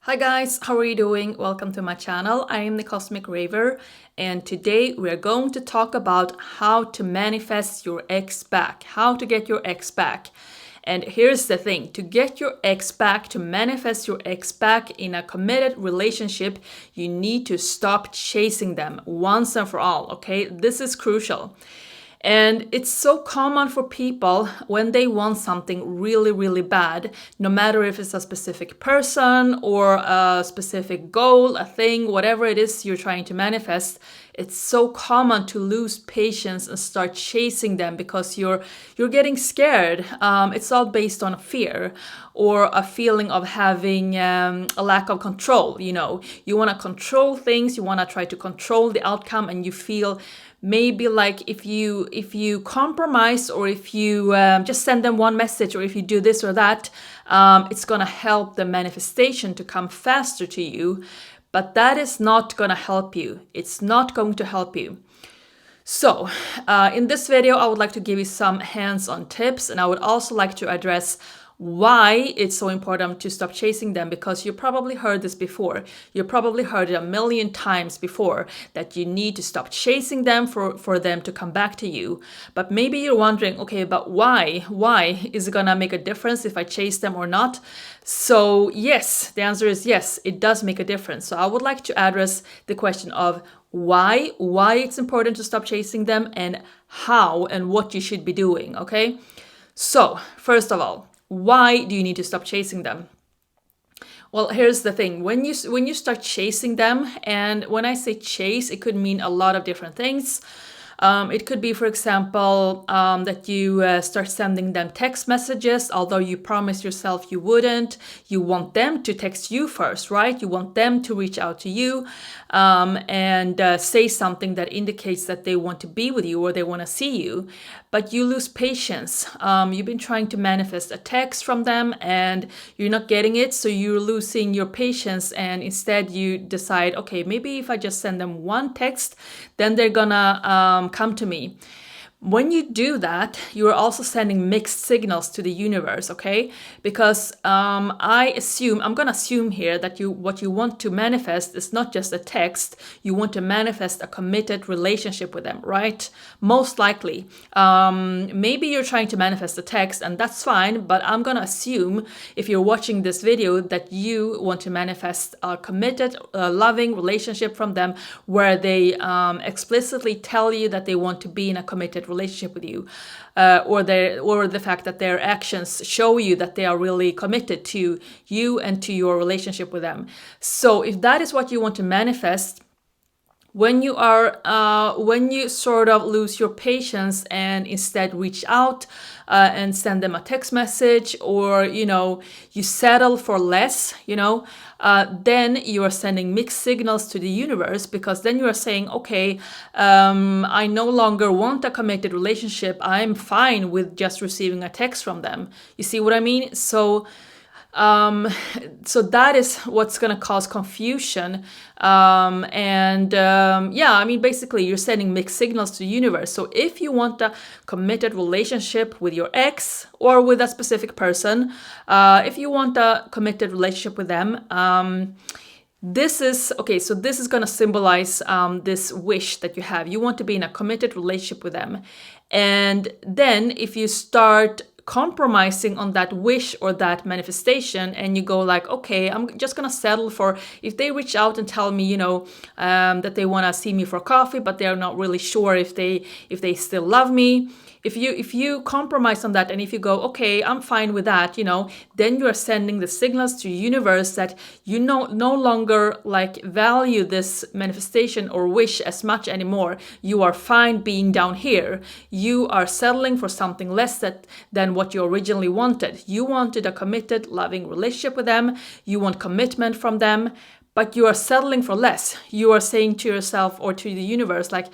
Hi guys, how are you doing? Welcome to my channel. I am the Cosmic Raver, and today we are going to talk about how to manifest your ex back, how to get your ex back. And here's the thing, to get your ex back, to manifest your ex back in a committed relationship, you need to stop chasing them once and for all, okay? This is crucial. And it's so common for people when they want something really, really bad, no matter if it's a specific person or a specific goal, a thing, whatever it is you're trying to manifest. It's so common to lose patience and start chasing them because you're getting scared. It's all based on fear or a feeling of having a lack of control. You want to control things, you want to try to control the outcome, and you feel maybe like if you compromise, or if you just send them one message, or if you do this or that, it's gonna help the manifestation to come faster to you. But that is not gonna help you. It's not going to help you. So in this video, I would like to give you some hands-on tips, and I would also like to address why it's so important to stop chasing them, because you probably heard this before. You probably heard it a million times before, that you need to stop chasing them for them to come back to you. But maybe you're wondering, okay, but why? Why is it gonna make a difference if I chase them or not? So yes, the answer is yes, it does make a difference. So I would like to address the question of why it's important to stop chasing them, and how and what you should be doing, okay? So first of all, why do you need to stop chasing them? Well, here's the thing. When you start chasing them, and when I say chase, it could mean a lot of different things. It could be, for example, that you start sending them text messages, although you promised yourself you wouldn't. You want them to text you first, right? You want them to reach out to you and say something that indicates that they want to be with you or they want to see you. But you lose patience. You've been trying to manifest a text from them and you're not getting it, so you're losing your patience, and instead you decide, okay, maybe if I just send them one text, then they're gonna come to me. When you do that, you are also sending mixed signals to the universe, okay? Because I'm gonna assume here that what you want to manifest is not just a text. You want to manifest a committed relationship with them, right? Most likely. Maybe you're trying to manifest a text, and that's fine, but I'm gonna assume, if you're watching this video, that you want to manifest a committed, loving relationship from them, where they explicitly tell you that they want to be in a committed relationship with you, or the fact that their actions show you that they are really committed to you and to your relationship with them. So if that is what you want to manifest, when you sort of lose your patience and instead reach out and send them a text message, or you settle for less, then you are sending mixed signals to the universe, because then you are saying, okay, I no longer want a committed relationship. I'm fine with just receiving a text from them. You see what I mean? So that is what's going to cause confusion. Basically you're sending mixed signals to the universe. So if you want a committed relationship with your ex or with a specific person, if you want a committed relationship with them, this is going to symbolize this wish that you have. You want to be in a committed relationship with them. And then if you start compromising on that wish or that manifestation, and you go like, okay, I'm just gonna settle for, if they reach out and tell me that they want to see me for coffee, but they're not really sure if they still love me. If you compromise on that, and if you go, okay, I'm fine with that, then you are sending the signals to the universe that you no longer value this manifestation or wish as much anymore. You are fine being down here. You are settling for something less than what you originally wanted. You wanted a committed, loving relationship with them. You want commitment from them, but you are settling for less. You are saying to yourself or to the universe, like,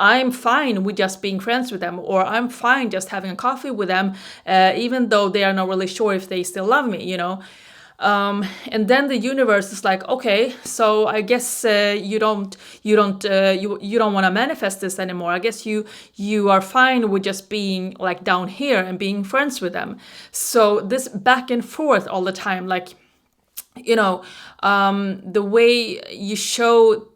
I'm fine with just being friends with them, or I'm fine just having a coffee with them, even though they are not really sure if they still love me, and then the universe is like, okay, so I guess you don't want to manifest this anymore. I guess you are fine with just being like down here and being friends with them. So this back and forth all the time, like the way you show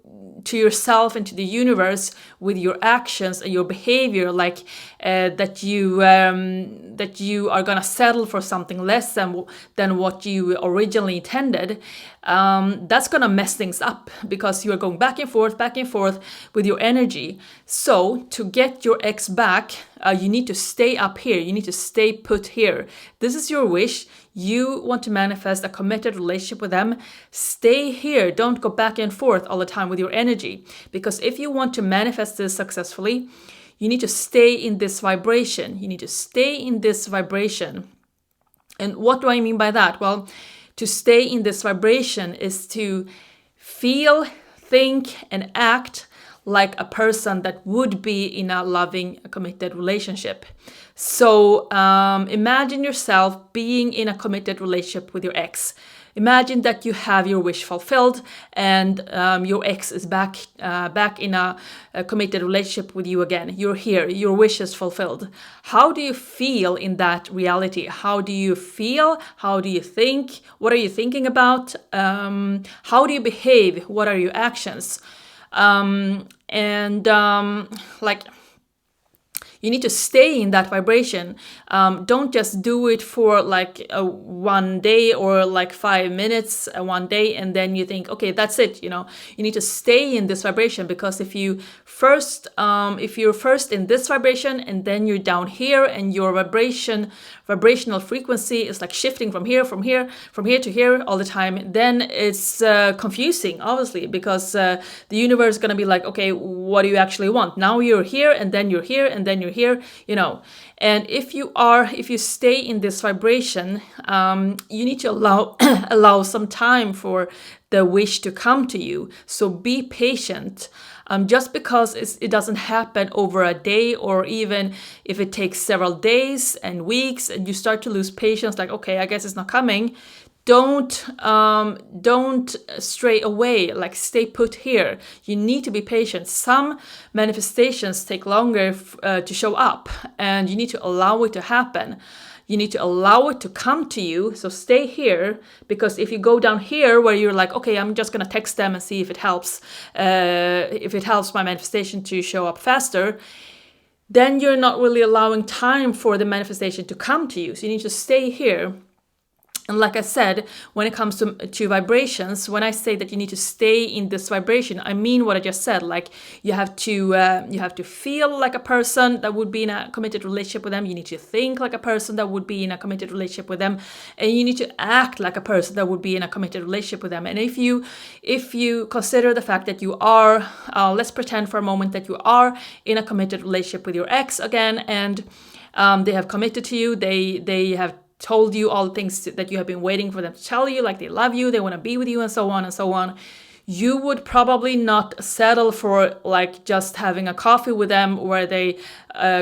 to yourself and to the universe with your actions and your behavior, like that you are gonna settle for something less than what you originally intended, that's gonna mess things up because you are going back and forth with your energy. So to get your ex back, you need to stay up here. You need to stay put here. This is your wish. You want to manifest a committed relationship with them. Stay here. Don't go back and forth all the time with your energy. Because if you want to manifest this successfully, you need to stay in this vibration. You need to stay in this vibration. And what do I mean by that? Well, to stay in this vibration is to feel, think, and act like a person that would be in a loving, committed relationship. So imagine yourself being in a committed relationship with your ex. Imagine that you have your wish fulfilled and your ex is back in a committed relationship with you again. You're here, your wish is fulfilled. How do you feel in that reality? How do you feel? How do you think? What are you thinking about? How do you behave? What are your actions? You need to stay in that vibration. Don't just do it for like 1 day or like 5 minutes one day and then you think, okay, that's it. You need to stay in this vibration, because if you're first in this vibration and then you're down here and your vibrational frequency is like shifting from here to here all the time, then it's confusing, obviously, because the universe is going to be like, okay, what do you actually want? Now you're here and then you're here and then you're here, and if you stay in this vibration, you need to allow some time for the wish to come to you. So be patient. Just because it doesn't happen over a day, or even if it takes several days and weeks and you start to lose patience, like, okay, I guess it's not coming, don't stray away, like stay put here. You need to be patient. Some manifestations take longer to show up, and you need to allow it to happen. You need to allow it to come to you. So stay here, because if you go down here where you're like, okay, I'm just gonna text them and see if it helps my manifestation to show up faster, then you're not really allowing time for the manifestation to come to you. So you need to stay here. And like I said, when it comes to vibrations, when I say that you need to stay in this vibration, I mean what I just said. Like you have to feel like a person that would be in a committed relationship with them. You need to think like a person that would be in a committed relationship with them, and you need to act like a person that would be in a committed relationship with them. And if you consider the fact that you are, let's pretend for a moment that you are in a committed relationship with your ex again, and they have committed to you. They have told you all the things that you have been waiting for them to tell you, like they love you, they want to be with you, and so on and so on. You would probably not settle for like just having a coffee with them where they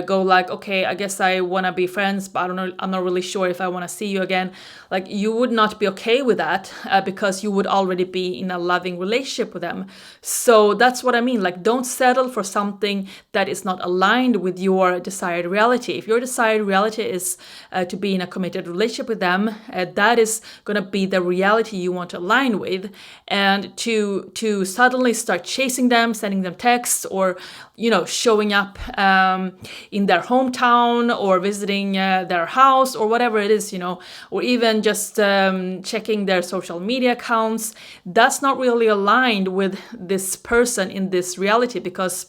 go like, okay, I guess I want to be friends, but I don't know, I'm not really sure if I want to see you again. Like you would not be okay with that because you would already be in a loving relationship with them. So that's what I mean. Like don't settle for something that is not aligned with your desired reality. If your desired reality is to be in a committed relationship with them, that is going to be the reality you want to align with. And to suddenly start chasing them, sending them texts, or showing up in their hometown or visiting their house or whatever it is, or even just checking their social media accounts, that's not really aligned with this person in this reality. Because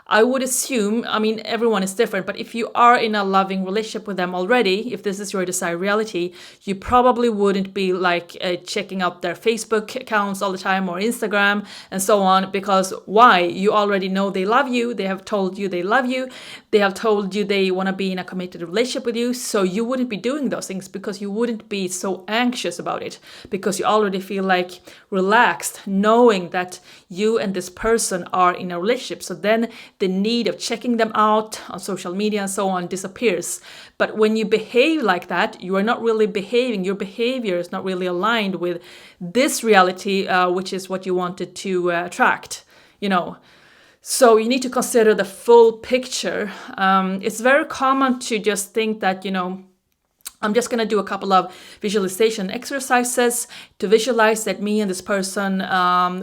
I would assume, I mean, everyone is different, but if you are in a loving relationship with them already, if this is your desired reality, you probably wouldn't be like checking out their Facebook accounts all the time or Instagram and so on. Because why? You already know they love you. They have told you they love you. They have told you they want to be in a committed relationship with you. So you wouldn't be doing those things, because you wouldn't be so anxious about it, because you already feel like relaxed knowing that you and this person are in a relationship. So then the need of checking them out on social media and so on disappears. But when you behave like that, you are not really behaving. Your behavior is not really aligned with this reality, which is what you wanted to attract, So you need to consider the full picture. It's very common to just think that, I'm just going to do a couple of visualization exercises to visualize that me and this person,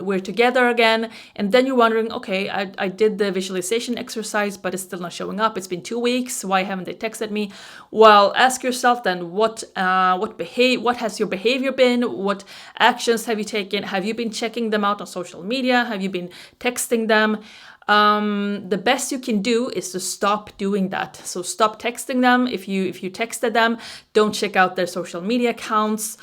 we're together again. And then you're wondering, okay, I did the visualization exercise, but it's still not showing up. It's been 2 weeks. Why haven't they texted me? Well, ask yourself then, what has your behavior been? What actions have you taken? Have you been checking them out on social media? Have you been texting them? The best you can do is to stop doing that. So stop texting them. If you texted them, don't check out their social media accounts,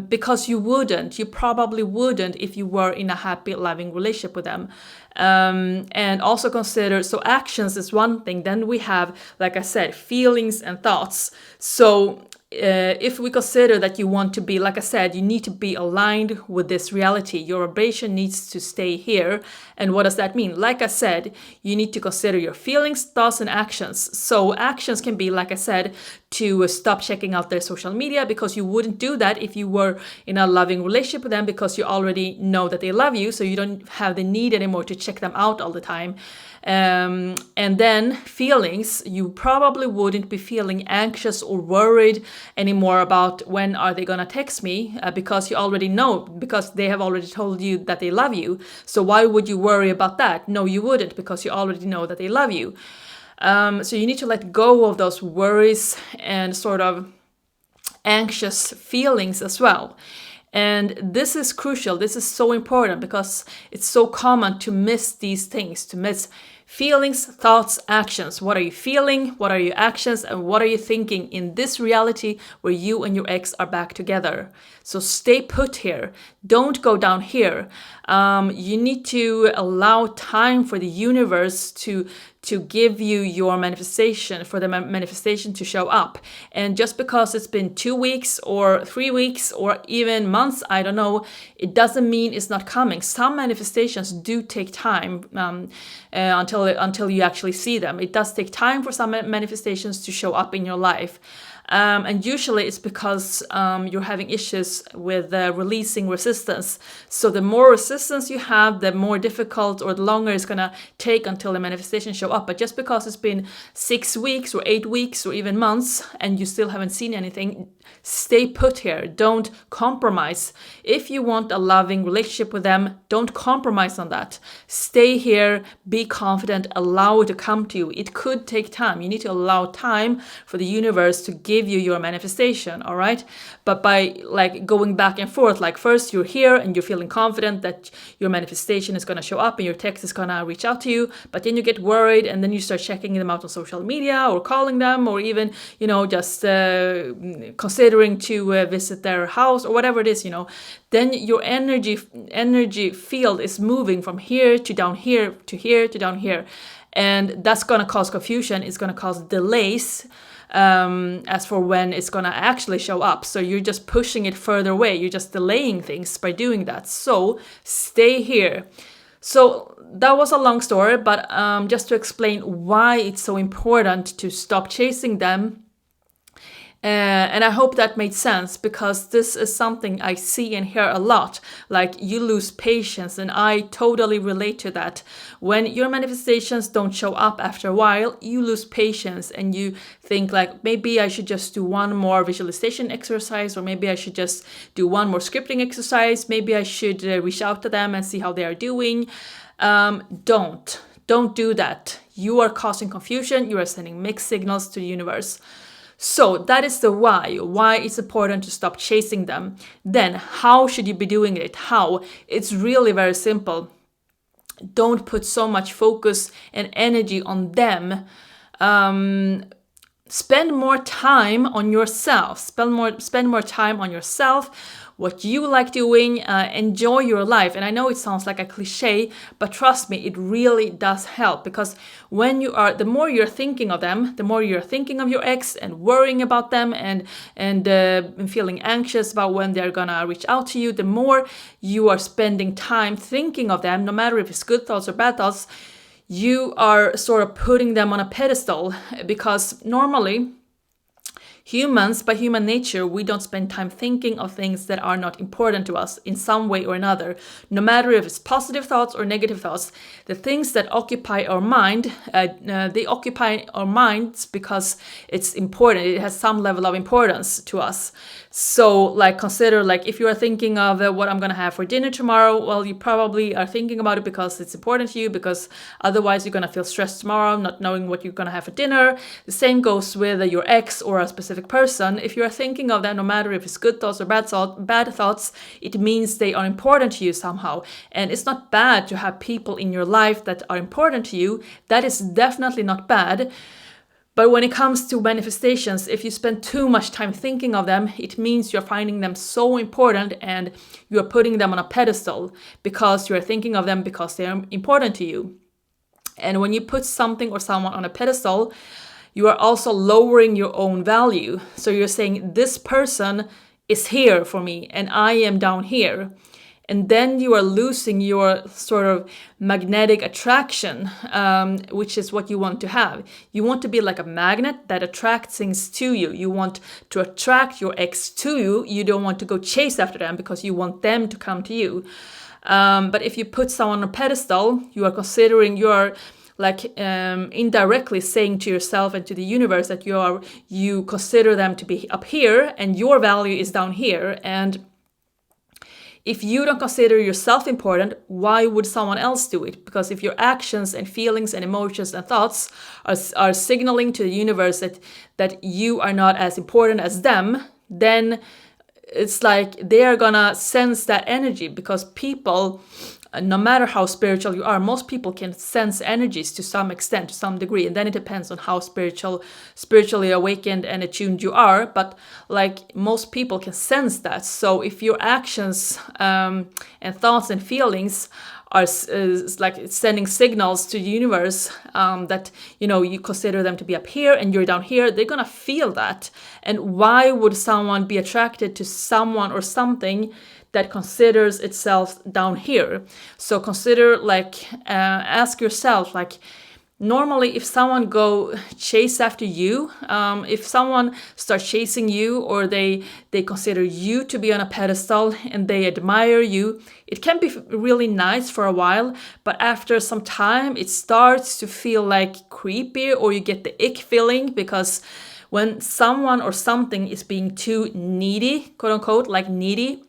because you probably wouldn't if you were in a happy, loving relationship with them. And also consider, so actions is one thing. Then we have, like I said, feelings and thoughts. So if we consider that you want to be, like I said, you need to be aligned with this reality. Your vibration needs to stay here. And what does that mean? Like I said, you need to consider your feelings, thoughts, and actions. So actions can be, like I said, to stop checking out their social media, because you wouldn't do that if you were in a loving relationship with them, because you already know that they love you. So you don't have the need anymore to check them out all the time. And then feelings, you probably wouldn't be feeling anxious or worried anymore about when are they gonna text me, because you already know, because they have already told you that they love you. So why would you worry about that? No, you wouldn't, because you already know that they love you. So you need to let go of those worries and sort of anxious feelings as well. And this is crucial. This is so important, because it's so common to miss these things, to miss feelings, thoughts, actions. What are you feeling? What are your actions? And what are you thinking in this reality where you and your ex are back together? So stay put here. Don't go down here. You need to allow time for the universe to give you your manifestation, for the manifestation to show up. And just because it's been 2 weeks or 3 weeks or even months, I don't know, it doesn't mean it's not coming. Some manifestations do take time until you actually see them. It does take time for some manifestations to show up in your life. And usually it's because you're having issues with releasing resistance. So the more resistance you have, the more difficult or the longer it's going to take until the manifestation show up. But just because it's been 6 weeks or 8 weeks or even months and you still haven't seen anything, stay put here. Don't compromise. If you want a loving relationship with them, don't compromise on that. Stay here, be confident, allow it to come to you. It could take time. You need to allow time for the universe to give you your manifestation, all right? But by like going back and forth, like first you're here and you're feeling confident that your manifestation is going to show up and your text is going to reach out to you, but then you get worried and then you start checking them out on social media or calling them or even, just considering to visit their house or whatever it is, then your energy field is moving from here to down here to here to down here. And that's going to cause confusion. It's going to cause delays as for when it's going to actually show up. So you're just pushing it further away. You're just delaying things by doing that. So stay here. So that was a long story, but just to explain why it's so important to stop chasing them. And I hope that made sense, because this is something I see and hear a lot. Like, you lose patience, and I totally relate to that. When your manifestations don't show up after a while, you lose patience and you think like, maybe I should just do one more visualization exercise, or maybe I should just do one more scripting exercise. Maybe I should reach out to them and see how they are doing. Don't do that. You are causing confusion. You are sending mixed signals to the universe. So that is the why it's important to stop chasing them. Then how should you be doing it? How? It's really very simple. Don't put so much focus and energy on them. Spend more time on yourself. Spend more time on yourself, what you like doing, enjoy your life. And I know it sounds like a cliche, but trust me, it really does help, because the more you're thinking of them, the more you're thinking of your ex and worrying about them and feeling anxious about when they're gonna reach out to you, the more you are spending time thinking of them, no matter if it's good thoughts or bad thoughts, you are sort of putting them on a pedestal, because normally Humans, by human nature, we don't spend time thinking of things that are not important to us in some way or another. No matter if it's positive thoughts or negative thoughts, the things that occupy our mind, they occupy our minds because it's important. It has some level of importance to us. So like consider like if you are thinking of what I'm gonna have for dinner tomorrow, well, you probably are thinking about it because it's important to you, because otherwise you're gonna feel stressed tomorrow not knowing what you're gonna have for dinner. The same goes with your ex or a specific person. If you are thinking of them, no matter if it's good thoughts or bad thoughts, it means they are important to you somehow. And it's not bad to have people in your life that are important to you. That is definitely not bad. But when it comes to manifestations, if you spend too much time thinking of them, it means you're finding them so important and you're putting them on a pedestal because you're thinking of them because they are important to you. And when you put something or someone on a pedestal, you are also lowering your own value. So you're saying, this person is here for me and I am down here. And then you are losing your sort of magnetic attraction, which is what you want to have. You want to be like a magnet that attracts things to you. You want to attract your ex to you. You don't want to go chase after them because you want them to come to you. But if you put someone on a pedestal, you are like indirectly saying to yourself and to the universe that you consider them to be up here and your value is down here. And if you don't consider yourself important, why would someone else do it? Because if your actions and feelings and emotions and thoughts are signaling to the universe that you are not as important as them, then it's like they are gonna sense that energy, because people, no matter how spiritual you are, most people can sense energies to some extent, to some degree, and then it depends on how spiritually awakened and attuned you are. But like most people can sense that. So if your actions and thoughts and feelings are like sending signals to the universe that you consider them to be up here and you're down here, they're gonna feel that. And why would someone be attracted to someone or something that considers itself down here? So consider ask yourself, normally if someone go chase after you, if someone starts chasing you, or they consider you to be on a pedestal and they admire you, it can be really nice for a while, but after some time it starts to feel like creepy, or you get the ick feeling, because when someone or something is being too needy, quote unquote, like needy,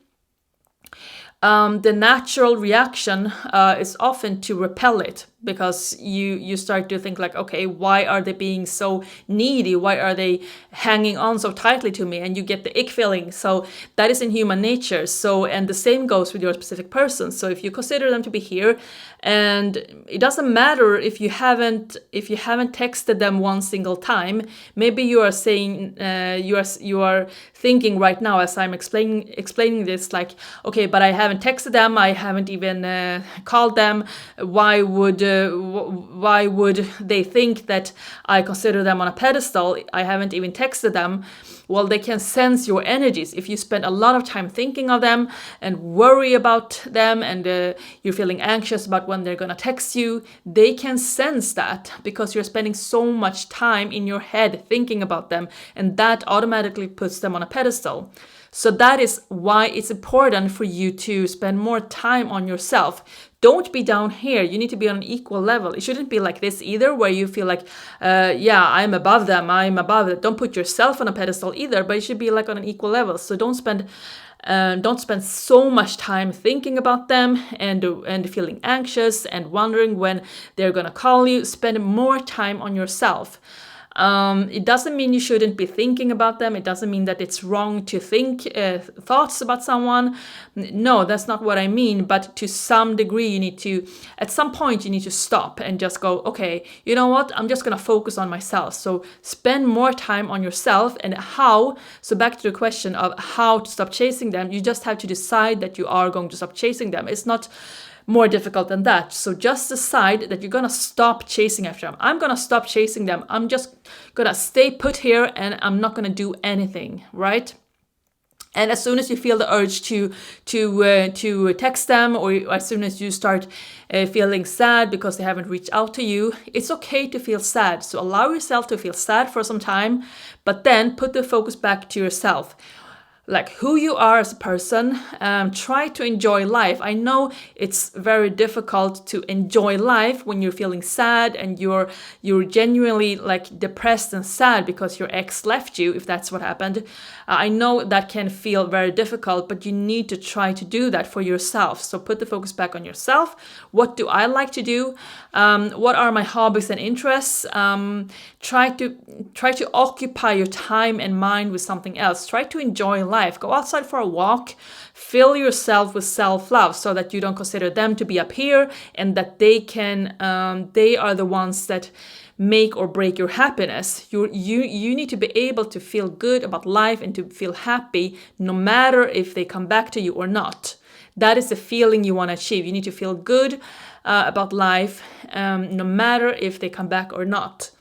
the natural reaction is often to repel it, because you start to think like, okay, why are they being so needy? Why are they hanging on so tightly to me? And you get the ick feeling. So that is in human nature. So, and the same goes with your specific person. So if you consider them to be here, and it doesn't matter if you haven't texted them one single time, maybe you are saying you are thinking right now as I'm explaining this, like, okay, but I haven't texted them, I haven't even called them. Why would they think that I consider them on a pedestal? I haven't even texted them. Well, they can sense your energies. If you spend a lot of time thinking of them and worry about them, and you're feeling anxious about when they're gonna text you, they can sense that, because you're spending so much time in your head thinking about them, and that automatically puts them on a pedestal. So that is why it's important for you to spend more time on yourself. Don't be down here. You need to be on an equal level. It shouldn't be like this either, where you feel like, I'm above them, I'm above it. Don't put yourself on a pedestal either, but it should be like on an equal level. So don't spend so much time thinking about them and feeling anxious and wondering when they're gonna call you. Spend more time on yourself. It doesn't mean you shouldn't be thinking about them. It doesn't mean that it's wrong to think thoughts about someone. No, that's not what I mean. But to some degree, at some point, you need to stop and just go, okay, you know what? I'm just going to focus on myself. So spend more time on yourself. And how? So back to the question of how to stop chasing them. You just have to decide that you are going to stop chasing them. It's not more difficult than that. So just decide that you're gonna stop chasing after them. I'm gonna stop chasing them. I'm just gonna stay put here and I'm not gonna do anything, right? And as soon as you feel the urge to text them, or as soon as you start feeling sad because they haven't reached out to you, it's okay to feel sad. So allow yourself to feel sad for some time, but then put the focus back to yourself. Like who you are as a person. Try to enjoy life. I know it's very difficult to enjoy life when you're feeling sad and you're genuinely like depressed and sad because your ex left you, if that's what happened. I know that can feel very difficult, but you need to try to do that for yourself. So put the focus back on yourself. What do I like to do? What are my hobbies and interests? Try to occupy your time and mind with something else. Try to enjoy life. Go outside for a walk. Fill yourself with self-love so that you don't consider them to be up here, and that they are the ones that make or break your happiness. You need to be able to feel good about life and to feel happy no matter if they come back to you or not. That is the feeling you want to achieve. You need to feel good about life no matter if they come back or not.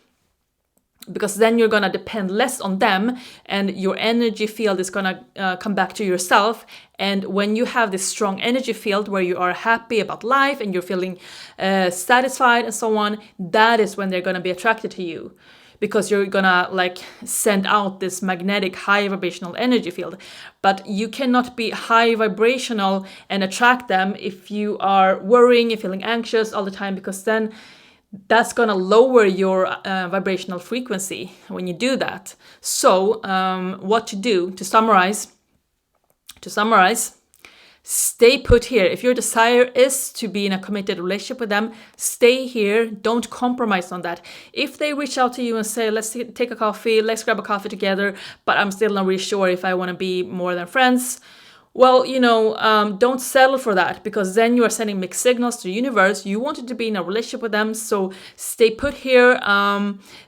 Because then you're going to depend less on them, and your energy field is going to come back to yourself. And when you have this strong energy field where you are happy about life and you're feeling satisfied and so on, that is when they're going to be attracted to you. Because you're gonna like send out this magnetic high vibrational energy field. But you cannot be high vibrational and attract them if you are worrying and feeling anxious all the time, because then that's going to lower your vibrational frequency when you do that. So what to do, to summarize, stay put here. If your desire is to be in a committed relationship with them, stay here. Don't compromise on that. If they reach out to you and say, let's take a coffee, let's grab a coffee together, but I'm still not really sure if I want to be more than friends, well, don't settle for that, because then you are sending mixed signals to the universe. You wanted to be in a relationship with them, so stay put here.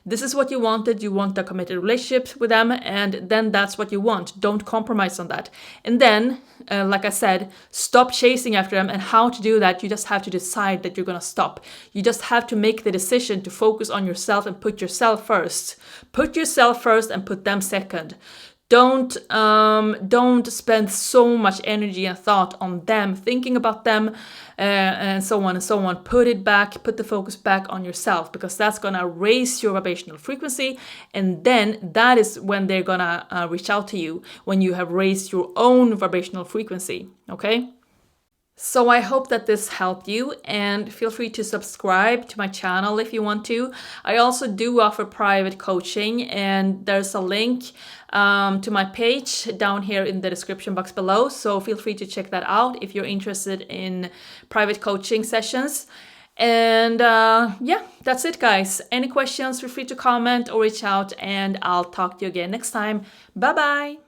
This is what you wanted. You want a committed relationship with them, and then that's what you want. Don't compromise on that. And then, like I said, stop chasing after them. And how to do that, you just have to decide that you're going to stop. You just have to make the decision to focus on yourself and put yourself first. Put yourself first and put them second. Don't spend so much energy and thought on them, thinking about them, and so on and so on. Put the focus back on yourself, because that's gonna raise your vibrational frequency, and then that is when they're gonna reach out to you, when you have raised your own vibrational frequency, okay? So I hope that this helped you, and feel free to subscribe to my channel if you want to. I also do offer private coaching, and there's a link to my page down here in the description box below. So feel free to check that out if you're interested in private coaching sessions. And yeah, that's it, guys. Any questions, feel free to comment or reach out, and I'll talk to you again next time. Bye-bye.